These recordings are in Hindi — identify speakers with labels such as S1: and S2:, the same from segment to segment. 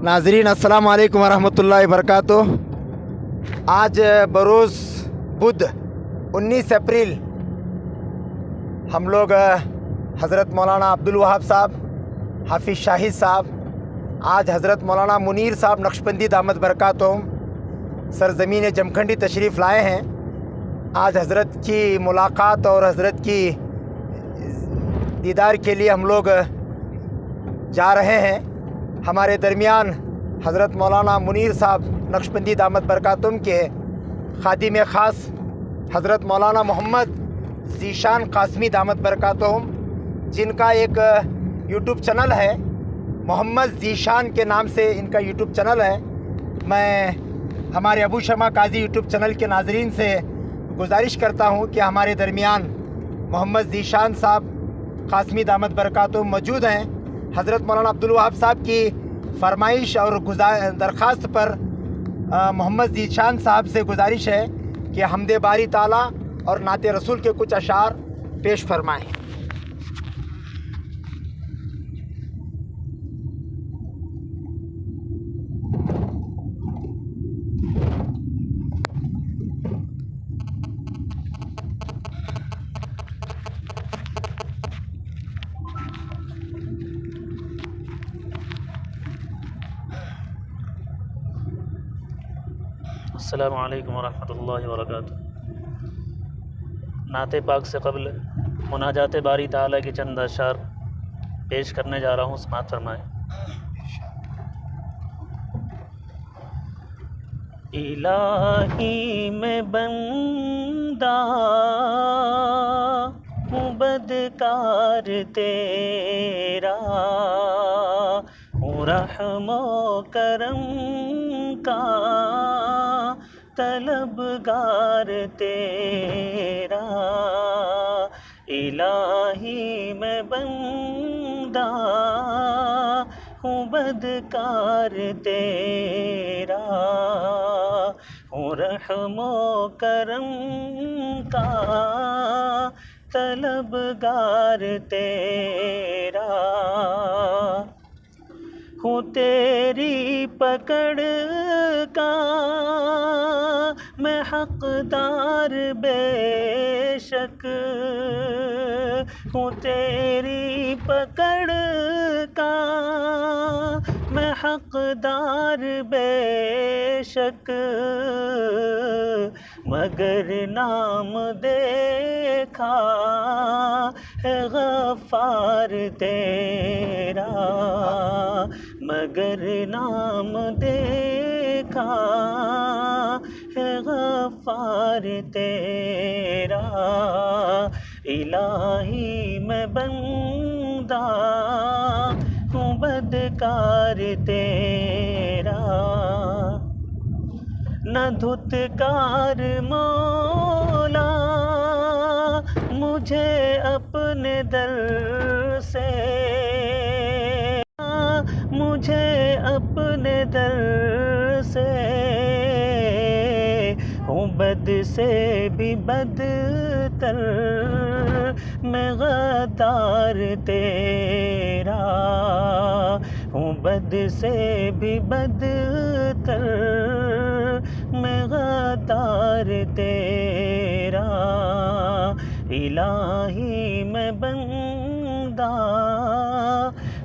S1: नाजरीन अस्सलाम वालेकुम वरहमतुल्लाहि वबरकातुह। आज बरोज़ बुध 19 अप्रैल हम लोग हज़रत मौलाना अब्दुल वहाब साहब, हाफिज़ शाहिद साहब, आज हज़रत मौलाना मुनीर साहब नक्शबंदी दामत बरकातुहुम सरज़मीन जमखंडी तशरीफ़ लाए हैं। आज हज़रत की मुलाकात और हज़रत की दीदार के लिए हम लोग जा रहे हैं। हमारे दरमियान हज़रत मौलाना मुनीर साहब नक्शबंदी दामत बरकातुहुम के खादिम ख़ास हज़रत मौलाना मोहम्मद ज़ीशान क़ासमी दामत बरकातुहुम, जिनका एक यूट्यूब चैनल है, मोहम्मद ज़ीशान के नाम से इनका यूट्यूब चैनल है। मैं हमारे अबू शमा काजी यूट्यूब चैनल के नाज़रीन से गुजारिश करता हूँ कि हमारे दरमियान मोहम्मद ज़ीशान साहब क़ासमी दामत बरकातुहुम मौजूद हैं। हज़रत मौलाना अब्दुल वहाब साहब की फरमाइश और दरख्वास्त पर मोहम्मद ज़ीशान साहब से गुजारिश है कि हमदे बारी ताला और नाते रसूल के कुछ अशार पेश फरमाएँ।
S2: अस्सलामु अलैकुम वरहमतुल्लाहि वबरकातुहू। नाते पाक से क़ब्ल मुनाजात बारी ताला की चंद अशार पेश करने जा रहा हूँ, समाअत फरमाएँ। इलाही में बंदा हूँ बदकार तेरा, हूँ रहमो करम का तलबगार तेरा। इलाही में बंदा हूँ बदकार तेरा, हूँ रहमो करम का तलबगार तेरा। हूँ तेरी पकड़ का मैं हक़दार बेशक, हूँ तेरी पकड़ का मैं हक़दार बेशक, मगर नाम देखा है गफ़ार तेरा, मगर नाम देखा है गफ़ार तेरा। इलाही मैं बंदा हूँ बदकार तेरा, न धुतकार मौला मुझे अपने दर से, मुझे अपने दर से, हूँ बद से भी बदतर मैं गद्दार तेरा, हूँ बद से भी बदतर मैं गद्दार तेरा। इलाही मैं बंदा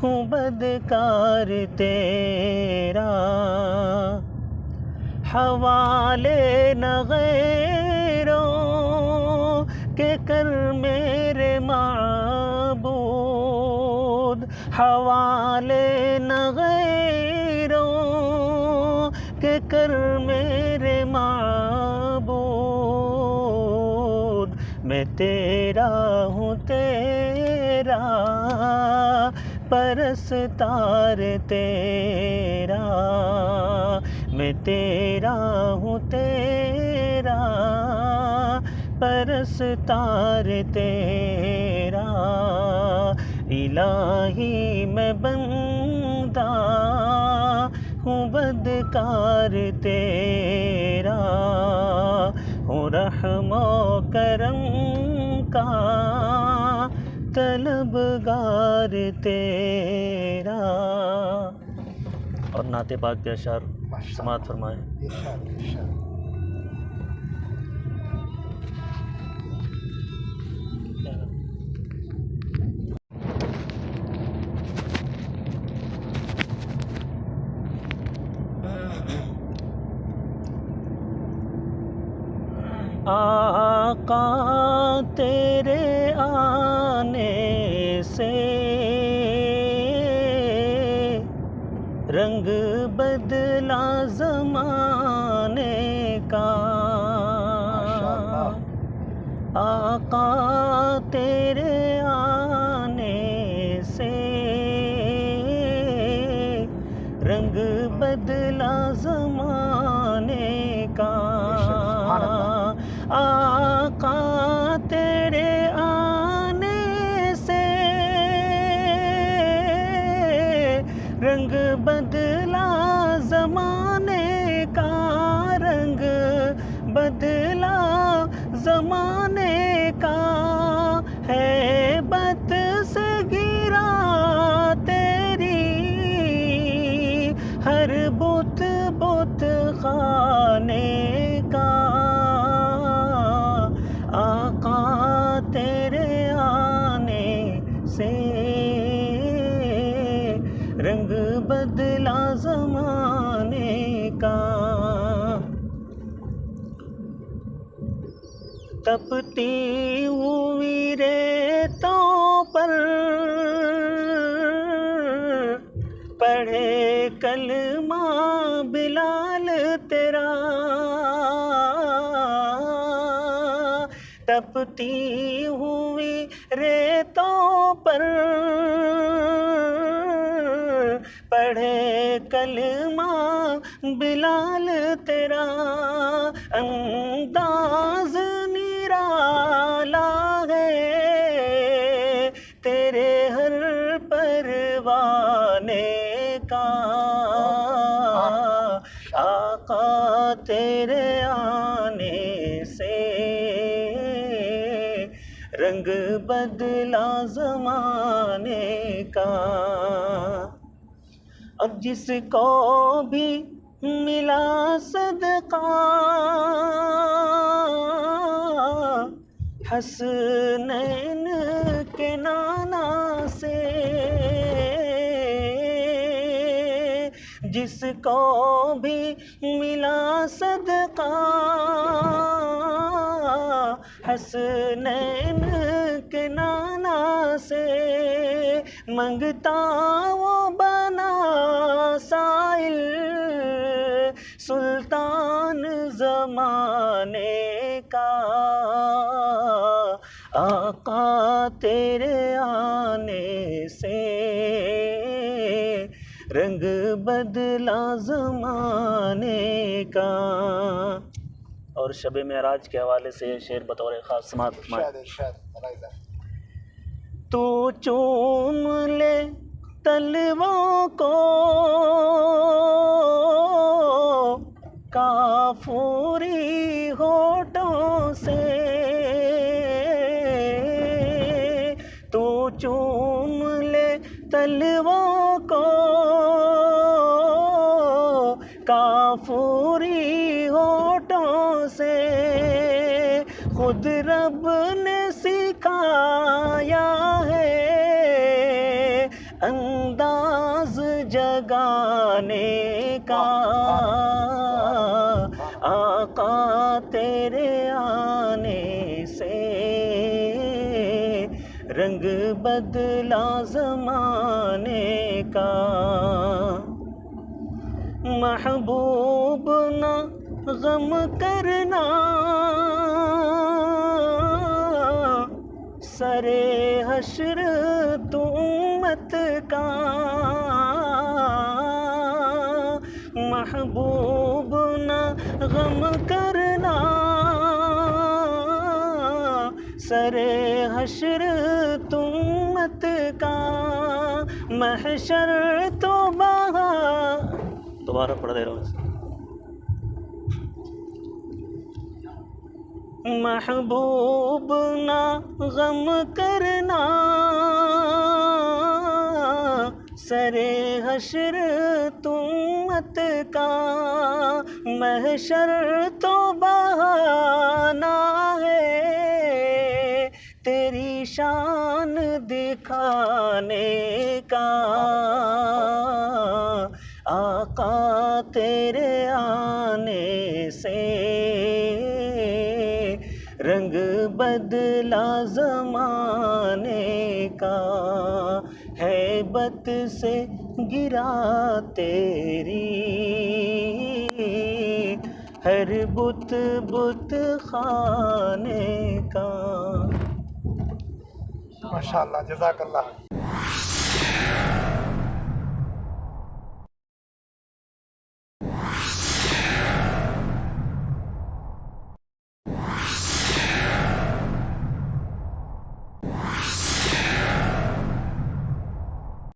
S2: हूँ बदकार तेरा, हवाले न गैरों के कर मेरे माबूद, हवाले न गैरों के कर मेरे माबूद। मैं तेरा हूँ तेरा परस्तार तेरा, मैं तेरा हूँ तेरा परस्तार तेरा। इलाही मैं बंदा हूँ बदकार तेरा, हूँ रहमो करम का तलबगार तेरा। और नाते पाक के अशार समात फरमाए। आका तेरे आने से रंग बदला ज़माने का। आका तेरे आने से रंग बदला ज़माने का। आका तेरे आने से रंग बदला ज़माने का। रंग बदला ज़माने का। हैबत से गिरा तेरी हर बुत बुत खाने का। आका तेरे आने से रंग बदला ज़माने का। तपती हुई रेतों पर पढ़े कलमा बिलाल तेरा। तपती हुई रेतों पर पढ़े कलमा बिलाल तेरा। अंदाज़ निराला है तेरे हर परवाने का। आका तेरे आने से रंग बदला ज़माने का। अब जिसको भी मिला सदका हसनैन के नाना से। जिसको भी मिला सदका हसनैन के नाना से। मंगता वो बना साइल सुल्तान ज़माने का। आका तेरे आने से रंग बदला ज़माने का। और शब मेराज के हवाले से शेर बतौर ख़ास समात फरमाए। तू चूम ले तलवों को काफूरी होठों से। तू चूम ले तलवों को काफूरी होठों से। खुद रब ने सिखाया है अंदाज जगाने का। आका तेरे आने से रंग बदला ज़माने का। महबूब ना गम करना सरे हश्र तू उम्मत का। महबूब ना गम करना सरे हश्र तू उम्मत का। महशर तो दोबारा पढ़ दे रहा हूँ। महबूब ना गम करना सरे हश्र तुम उम्मत का महशर तो बहाना है तेरी शान दिखाने का। आका तेरे आने से रंग बदला ज़माने का, हैबत से गिरा तेरी हर बुत बुत खाने का।
S1: माशाअल्लाह, जज़ाकल्लाह।